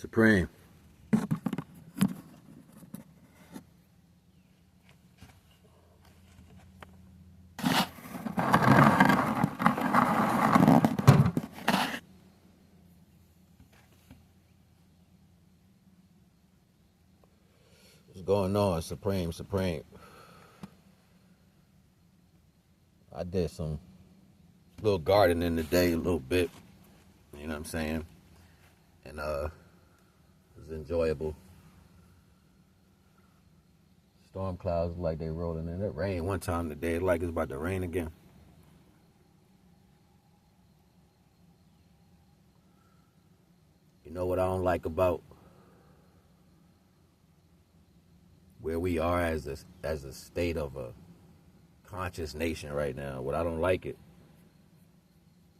Supreme. What's going on, Supreme? I did some little gardening today, a little bit. You know what I'm saying? And it was enjoyable. Storm clouds like they rolling in. It rained one time today, like it's about to rain again. You know what I don't like about where we are as a state of a conscious nation right now? What I don't like it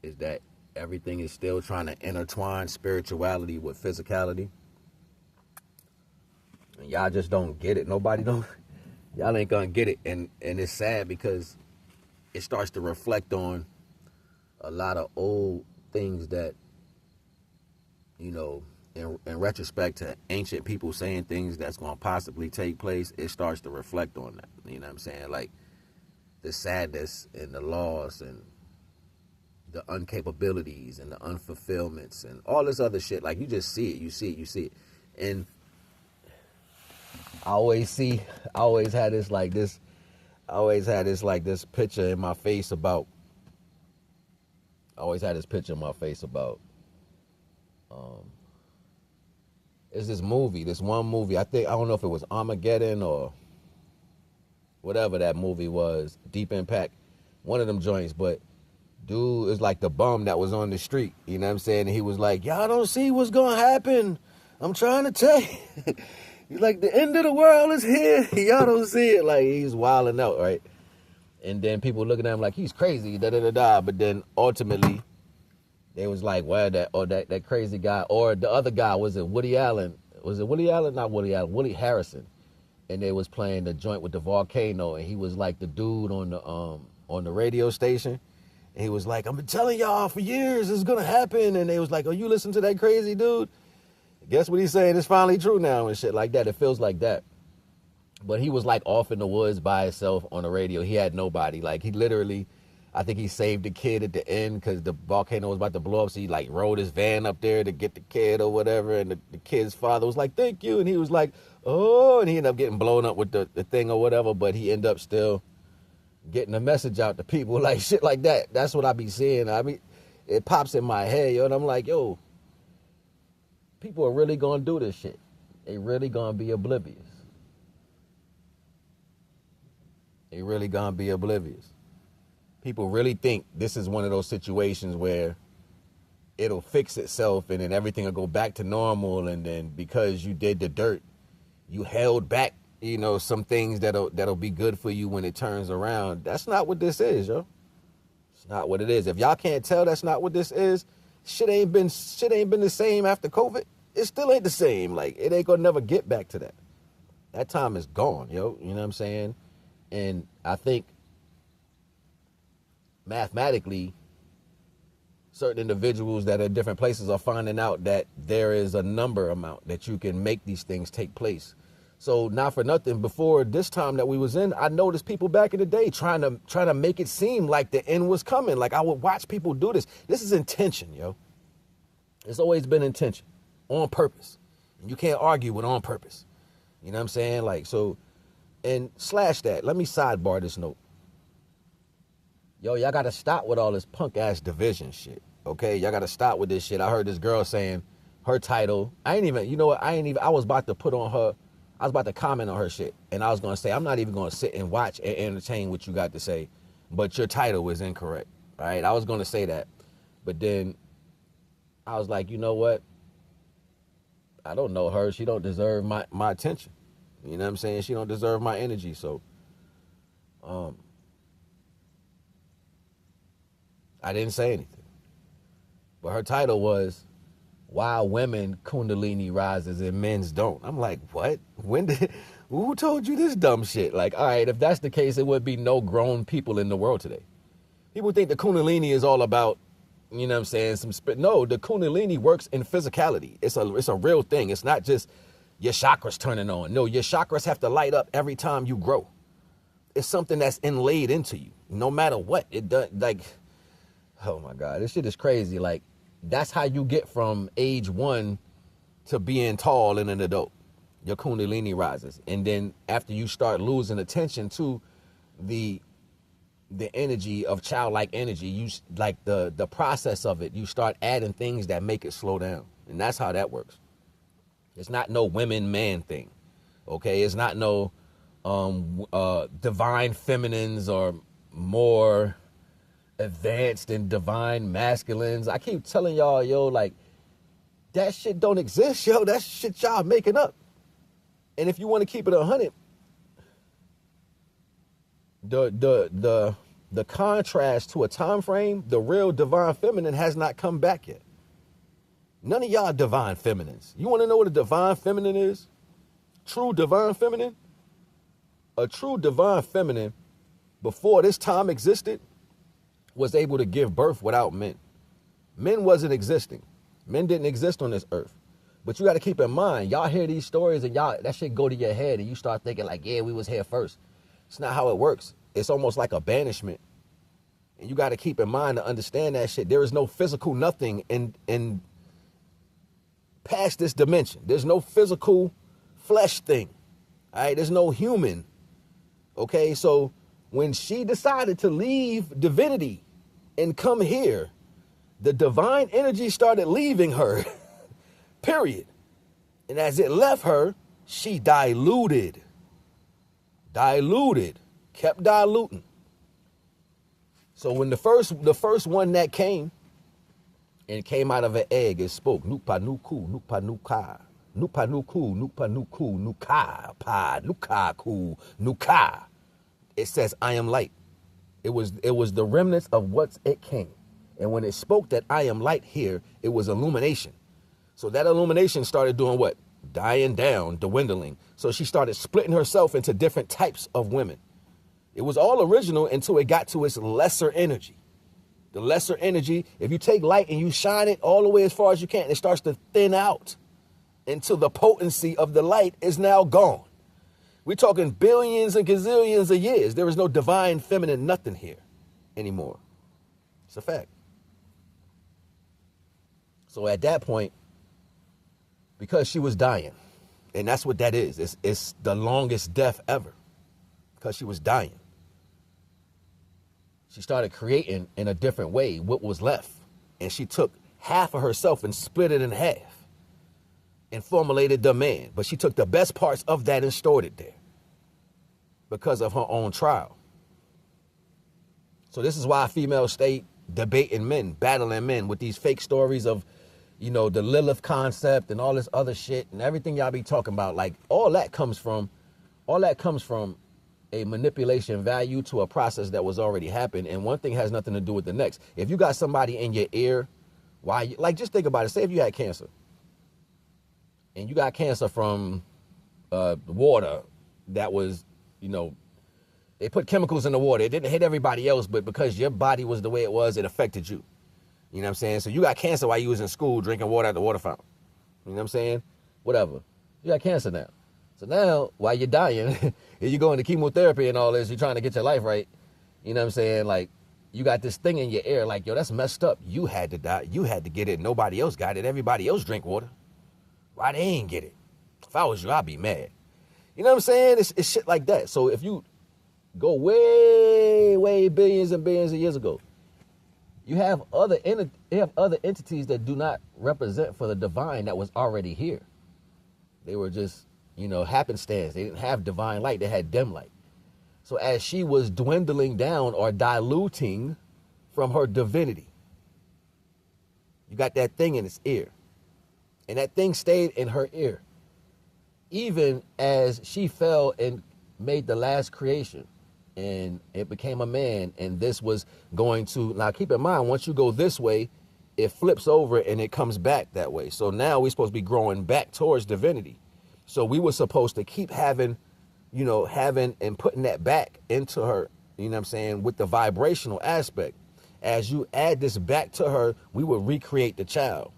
is that everything is still trying to intertwine spirituality with physicality. And y'all just don't get it. Y'all ain't gonna get it. And it's sad because it starts to reflect on a lot of old things that, you know, in retrospect to ancient people saying things that's going to possibly take place, it starts to reflect on that. You know what I'm saying? Like the sadness and the loss and the incapabilities and the unfulfillments and all this other shit. Like you just see it, you see it. And I always had this picture in my face about, it's this one movie, I don't know if it was Armageddon or whatever that movie was, Deep Impact, one of them joints, but dude is like the bum that was on the street, you know what I'm saying? And he was like, y'all don't see what's gonna happen. I'm trying to tell you. He's like, the end of the world is here. Y'all don't see it. Like, he's wilding out, right? And then people looking at him like he's crazy, da-da-da-da. But then ultimately, they was like, well, that crazy guy, or the other guy, was it Woody Allen? Was it Woody Allen? Not Woody Allen, Woody Harrison. And they was playing the joint with the volcano, and he was like the dude on the radio station. And he was like, I've been telling y'all for years it's gonna happen. And they was like, oh, you listen to that crazy dude? Guess what he's saying is finally true now and shit like that. It feels like that. But he was like off in the woods by himself on the radio. He had nobody. Like he literally, I think he saved the kid at the end because the volcano was about to blow up. So he like rode his van up there to get the kid or whatever. And the kid's father was like, thank you. And he was like, oh, and he ended up getting blown up with the thing or whatever. But he ended up still getting the message out to people, like shit like that. That's what I be seeing. I mean, it pops in my head, yo. And I'm like, yo, people are really going to do this shit. They really going to be oblivious. People really think this is one of those situations where it'll fix itself and then everything will go back to normal. And then because you did the dirt, you held back, you know, some things that'll be good for you when it turns around. That's not what this is, yo. It's not what it is. If y'all can't tell that's not what this is, shit ain't been the same after COVID. It still ain't the same. Like, it ain't gonna never get back to that. That time is gone, yo. You know what I'm saying? And I think mathematically, certain individuals that are in different places are finding out that there is a number amount that you can make these things take place. So not for nothing, before this time that we was in, I noticed people back in the day trying to make it seem like the end was coming. Like I would watch people do this. This is intention, yo. It's always been intention, on purpose. And you can't argue with on purpose. You know what I'm saying? Like, so, and slash that. Let me sidebar this note. Yo, y'all got to stop with all this punk ass division shit. Okay, y'all got to stop with this shit. I heard this girl saying her title. I was about to comment on her shit. And I was going to say, I'm not even going to sit and watch and entertain what you got to say. But your title was incorrect. Right? I was going to say that. But then I was like, you know what? I don't know her. She don't deserve my attention. You know what I'm saying? She don't deserve my energy. So, I didn't say anything. But her title was, Why Women Kundalini Rises and Men's Don't. I'm like, what? Who told you this dumb shit? Like, all right, if that's the case, it would be no grown people in the world today. People think the Kundalini is all about You know what I'm saying? No, the Kundalini works in physicality. It's a real thing. It's not just your chakras turning on. No, your chakras have to light up every time you grow. It's something that's inlaid into you, no matter what. It does, like, oh my God, this shit is crazy. Like, that's how you get from age 1 to being tall and an adult. Your Kundalini rises. And then after you start losing attention to the energy of childlike energy, you like the process of it, you start adding things that make it slow down. And that's how that works. It's not no women man thing. Okay, it's not no divine feminines or more advanced and divine masculines. I keep telling y'all, yo, like, that shit don't exist, yo. That shit y'all making up. And if you want to keep it 100, the contrast to a time frame, the real divine feminine has not come back yet. None of y'all divine feminines. You want to know what a divine feminine is? True divine feminine? A true divine feminine, before this time existed, was able to give birth without men. Men wasn't existing. Men didn't exist on this earth. But you got to keep in mind, y'all hear these stories and y'all, that shit go to your head and you start thinking like, yeah, we was here first. It's not how it works. It's almost like a banishment. And you got to keep in mind to understand that shit. There is no physical nothing in past this dimension. There's no physical flesh thing. All right, there's no human. Okay, so when she decided to leave divinity and come here, the divine energy started leaving her. Period. And as it left her, she diluted, kept diluting. So when the first one that came, and it came out of an egg, it spoke, nupa nuku, nupa nuka, nupa nuku, nupa nuku, nuka, pa, nuka, ku, nuka. It says, I am light. It was the remnants of what it came. And when it spoke that I am light here, it was illumination. So that illumination started doing what? Dying down, dwindling. So she started splitting herself into different types of women. It was all original until it got to its lesser energy. The lesser energy, if you take light and you shine it all the way as far as you can, it starts to thin out until the potency of the light is now gone. We're talking billions and gazillions of years. There is no divine feminine nothing here anymore. It's a fact. So at that point, because she was dying, and that's what that is. It's the longest death ever, because she was dying. She started creating in a different way what was left. And she took half of herself and split it in half and formulated the man. But she took the best parts of that and stored it there because of her own trial. So this is why females stay debating men, battling men with these fake stories of, you know, the Lilith concept and all this other shit and everything y'all be talking about. Like, all that comes from a manipulation value to a process that was already happened. And one thing has nothing to do with the next. If you got somebody in your ear, like, just think about it. Say if you had cancer and you got cancer from water that was, you know, they put chemicals in the water. It didn't hit everybody else, but because your body was the way it was, it affected you. You know what I'm saying? So you got cancer while you was in school drinking water at the water fountain. You know what I'm saying? Whatever. You got cancer now. So now, while you're dying, and you're going to chemotherapy and all this, you're trying to get your life right. You know what I'm saying? Like, you got this thing in your ear, like, yo, that's messed up. You had to die. You had to get it. Nobody else got it. Everybody else drink water. Why they ain't get it? If I was you, I'd be mad. You know what I'm saying? It's shit like that. So if you go way, way billions and billions of years ago, you have other entities that do not represent for the divine that was already here. They were just, you know, happenstance. They didn't have divine light. They had dim light. So as she was dwindling down or diluting from her divinity, you got that thing in its ear. And that thing stayed in her ear, even as she fell and made the last creation. And it became a man. And this was going to, now keep in mind, once you go this way, it flips over and it comes back that way. So now we're supposed to be growing back towards divinity. So we were supposed to keep having and putting that back into her, you know what I'm saying, with the vibrational aspect. As you add this back to her, we will recreate the child.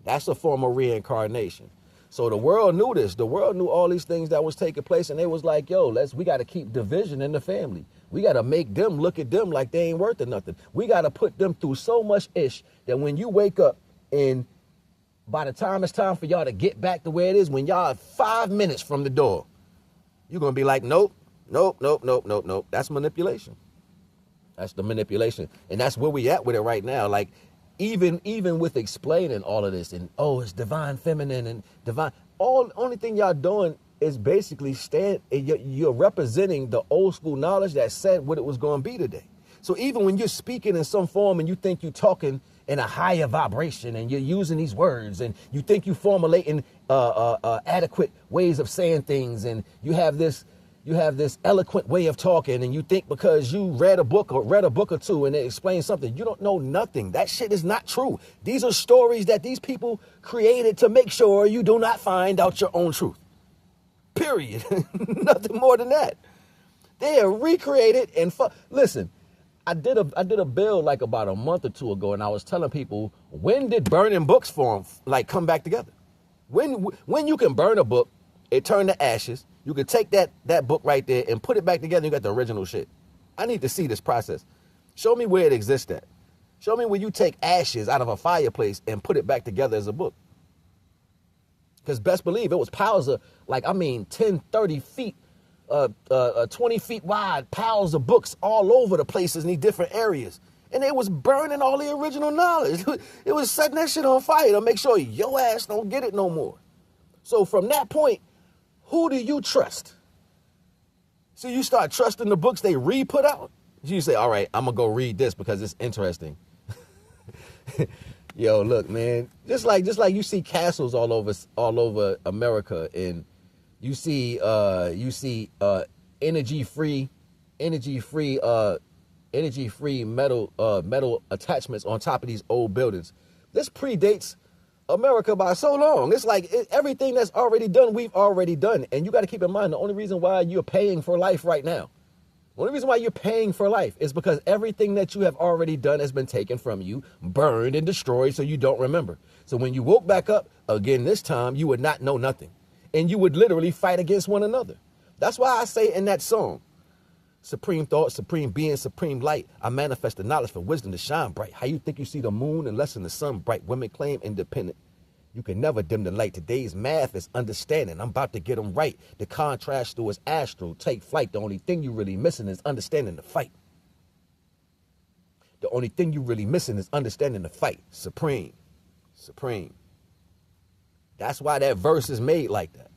That's a form of reincarnation. So the world knew this. The world knew all these things that was taking place, and they was like, yo, we got to keep division in the family. We got to make them look at them like they ain't worth nothing. We got to put them through so much ish that when you wake up and by the time it's time for y'all to get back to where it is, when y'all are 5 minutes from the door, you're going to be like, nope, nope, nope, nope, nope, nope. That's manipulation. That's the manipulation. And that's where we at with it right now. Like, even with explaining all of this and, oh, it's divine feminine and divine. Only thing y'all doing is basically you're representing the old school knowledge that said what it was going to be today. So even when you're speaking in some form and you think you're talking in a higher vibration and you're using these words and you think you're formulating adequate ways of saying things and you have this eloquent way of talking and you think because you read a book or two and it explains something, you don't know nothing. That shit is not true. These are stories that these people created to make sure you do not find out your own truth. Period. Nothing more than that. They are recreated and listen, I did a bill like about a month or two ago, and I was telling people, when did burning books come back together? When you can burn a book, it turned to ashes. You could take that book right there and put it back together. You got the original shit. I need to see this process. Show me where it exists at. Show me where you take ashes out of a fireplace and put it back together as a book. Because best believe it was piles of 10, 30 feet, 20 feet wide piles of books all over the places in these different areas. And it was burning all the original knowledge. It was setting that shit on fire to make sure your ass don't get it no more. So from that point, who do you trust? So you start trusting the books they re-put out. You say, all right, I'm going to go read this because it's interesting. Yo, look, man, just like you see castles all over America, and you see energy free metal attachments on top of these old buildings. This predates America by so long. It's like everything that's already done, we've already done. And you got to keep in mind, the only reason why you're paying for life right now, the only reason why you're paying for life is because everything that you have already done has been taken from you, burned and destroyed so you don't remember. So when you woke back up again this time, you would not know nothing. And you would literally fight against one another. That's why I say in that song, supreme thought, supreme being, supreme light, I manifest the knowledge for wisdom to shine bright. How you think you see the moon and lessen the sun bright? Women claim independent. You can never dim the light. Today's math is understanding. I'm about to get them right. The contrast to is astral. Take flight. The only thing you really missing is understanding the fight. The only thing you really missing is understanding the fight. Supreme. Supreme. That's why that verse is made like that.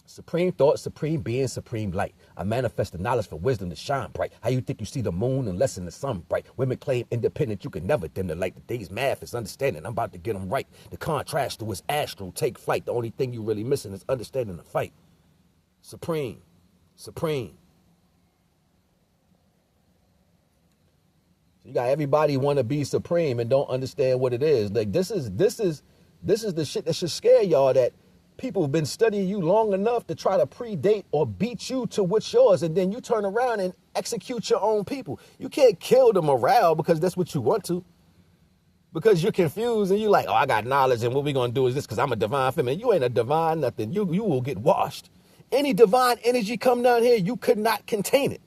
Supreme thought, supreme being, supreme light. I manifest the knowledge for wisdom to shine bright. How you think you see the moon and lessen the sun bright? Women claim independent. You can never dim the light. Today's math is understanding. I'm about to get them right. The contrast to is astral. Take flight. The only thing you really missing is understanding the fight. Supreme. Supreme. So you got everybody want to be supreme and don't understand what it is. Like this is the shit that should scare y'all, that people have been studying you long enough to try to predate or beat you to what's yours, and then you turn around and execute your own people. You can't kill the morale because that's what you want to. Because you're confused and you're like, oh, I got knowledge and what we going to do is this because I'm a divine feminine. You ain't a divine nothing. You will get washed. Any divine energy come down here, you could not contain it.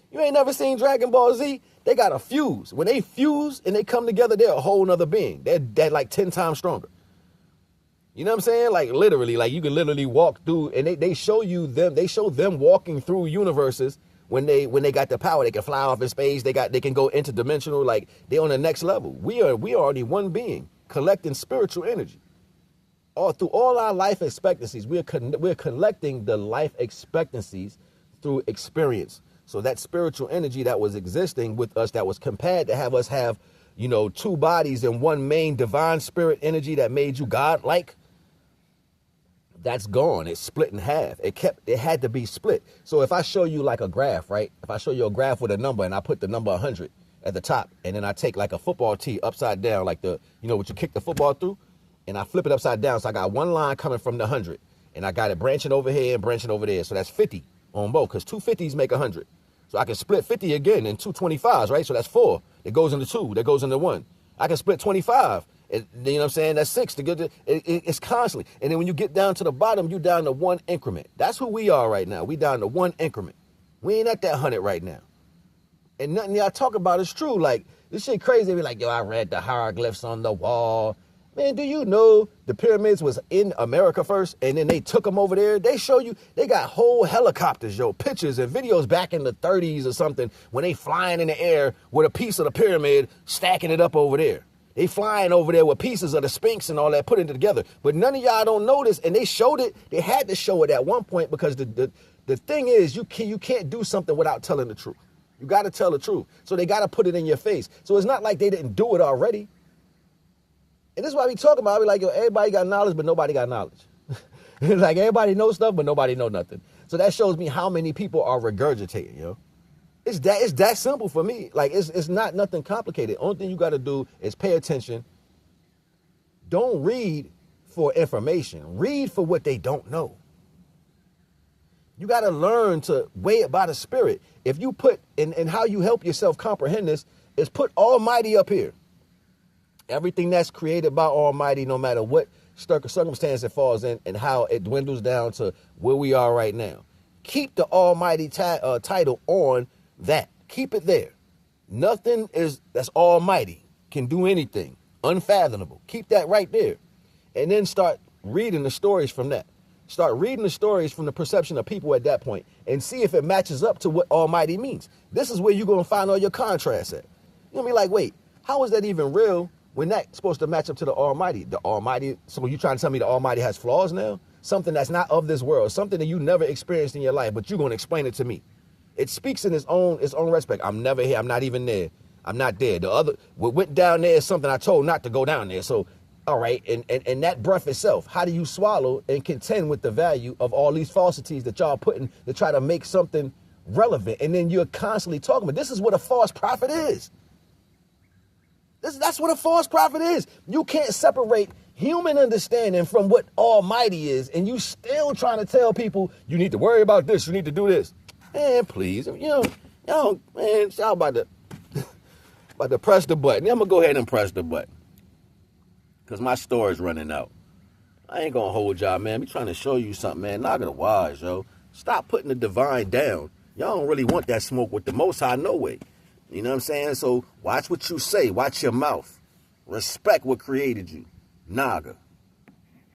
You ain't never seen Dragon Ball Z? They got a fuse. When they fuse and they come together, they're a whole nother being. They're like 10 times stronger. You know what I'm saying? Like literally, like you can literally walk through, and they show you them. They show them walking through universes when they got the power. They can fly off in space. They can go interdimensional. Like they on the next level. We are already one being collecting spiritual energy. All through all our life expectancies, we're collecting the life expectancies through experience. So that spiritual energy that was existing with us, that was compared to have us have, two bodies and one main divine spirit energy that made you God-like. That's gone. It's split in half. It had to be split. So if I show you like a graph, right? If I show you a graph with a number and I put the number 100 at the top, and then I take like a football tee upside down, like what you kick the football through, and I flip it upside down. So I got one line coming from the 100, and I got it branching over here and branching over there. So that's 50 on both, because two 50s make 100. So I can split 50 again in two 25s, right? So that's 4. That goes into 2. That goes into 1. I can split 25. You know what I'm saying? That's 6. It's constantly. And then when you get down to the bottom, you down to 1 increment. That's who we are right now. We down to 1 increment. We ain't at that 100 right now. And nothing y'all talk about is true. Like, this shit crazy. They be like, yo, I read the hieroglyphs on the wall. Man, do you know the pyramids was in America first, and then they took them over there? They show you, they got whole helicopters, yo, pictures and videos back in the 30s or something when they flying in the air with a piece of the pyramid, stacking it up over there. They flying over there with pieces of the Sphinx and all that, putting it together. But none of y'all don't know this, and they showed it. They had to show it at one point because the thing is, you can't do something without telling the truth. You got to tell the truth. So they got to put it in your face. So it's not like they didn't do it already. And this is why we talk about it. We like, yo, everybody got knowledge, but nobody got knowledge. Like, everybody knows stuff, but nobody know nothing. So that shows me how many people are regurgitating, yo. It's that simple for me. Like, it's not nothing complicated. Only thing you got to do is pay attention. Don't read for information. Read for what they don't know. You got to learn to weigh it by the spirit. If you put, and how you help yourself comprehend this, is put Almighty up here. Everything that's created by Almighty, no matter what circumstance it falls in and how it dwindles down to where we are right now. Keep the Almighty title on that. Keep it there. Nothing that's Almighty can do anything. Unfathomable. Keep that right there. And then start reading the stories from that. Start reading the stories from the perception of people at that point and see if it matches up to what Almighty means. This is where you're going to find all your contrasts at. You're going to be like, wait, how is that even real when that's supposed to match up to the Almighty? The Almighty, so you trying to tell me the Almighty has flaws now? Something that's not of this world, something that you never experienced in your life, but you're going to explain it to me. It speaks in its own respect. I'm never here. I'm not even there. I'm not there. What went down there is something I told not to go down there. So, all right, and that breath itself, how do you swallow and contend with the value of all these falsities that y'all putting to try to make something relevant? And then you're constantly talking about, this is what a false prophet is. That's what a false prophet is. You can't separate human understanding from what Almighty is, and you still trying to tell people, you need to worry about this, you need to do this. Man, please, man, y'all about to press the button. I'm going to go ahead and press the button because my story's running out. I ain't going to hold y'all, man. We trying to show you something, man. Not gonna wise, yo. Stop putting the divine down. Y'all don't really want that smoke with the Most High, no way. You know what I'm saying? So watch what you say. Watch your mouth. Respect what created you. Naga.